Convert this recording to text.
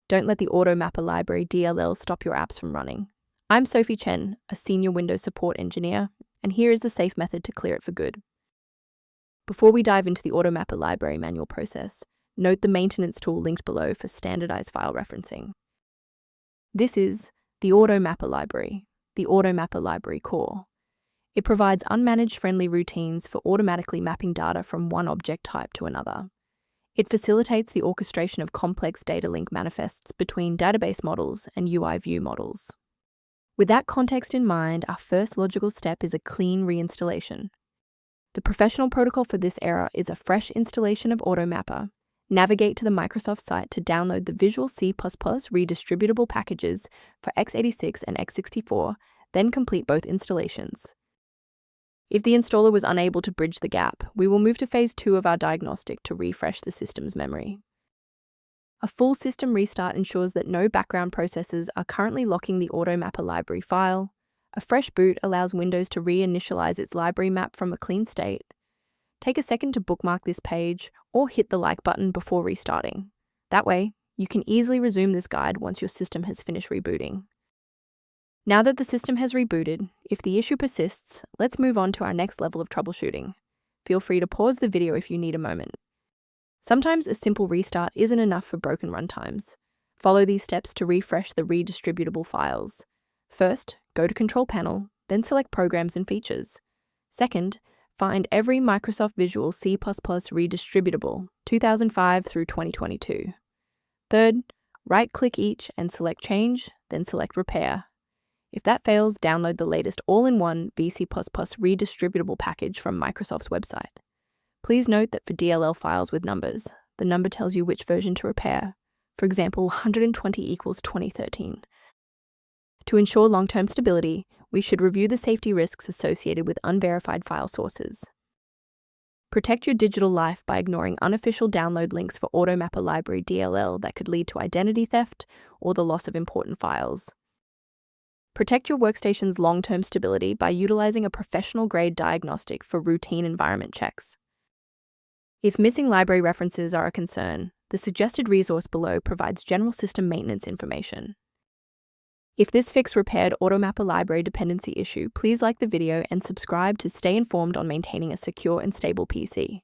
Don't let the Automapper Library DLL stop your apps from running. I'm Sophie Chen, a senior Windows support engineer, and here is the safe method to clear it for good. Before we dive into the Automapper Library manual process, note the maintenance tool linked below for standardized file referencing. This is the Automapper Library, the Automapper Library core. It provides unmanaged-friendly routines for automatically mapping data from one object type to another. It facilitates the orchestration of complex data link manifests between database models and UI view models. With that context in mind, our first logical step is a clean reinstallation. The professional protocol for this error is a fresh installation of Automapper. Navigate to the Microsoft site to download the Visual C Redistributable packages for x86 and x64, then complete both installations. If the installer was unable to bridge the gap, we will move to phase 2 of our diagnostic to refresh the system's memory. A full system restart ensures that no background processes are currently locking the Automapper library file. A fresh boot allows Windows to reinitialize its library map from a clean state. Take a second to bookmark this page or hit the like button before restarting. That way, you can easily resume this guide once your system has finished rebooting. Now that the system has rebooted, if the issue persists, let's move on to our next level of troubleshooting. Feel free to pause the video if you need a moment. Sometimes a simple restart isn't enough for broken runtimes. Follow these steps to refresh the redistributable files. First, go to Control Panel, then select Programs and Features. Second, find every Microsoft Visual C Redistributable 2005 through 2022. Third, right-click each and select Change, then select Repair. If that fails, download the latest all-in-one VC++ redistributable package from Microsoft's website. Please note that for DLL files with numbers, the number tells you which version to repair. For example, 120 equals 2013. To ensure long-term stability, we should review the safety risks associated with unverified file sources. Protect your digital life by ignoring unofficial download links for Automapper Library DLL that could lead to identity theft or the loss of important files. Protect your workstation's long-term stability by utilizing a professional-grade diagnostic for routine environment checks. If missing library references are a concern, the suggested resource below provides general system maintenance information. If this fix repaired Automapper library dependency issue, please like the video and subscribe to stay informed on maintaining a secure and stable PC.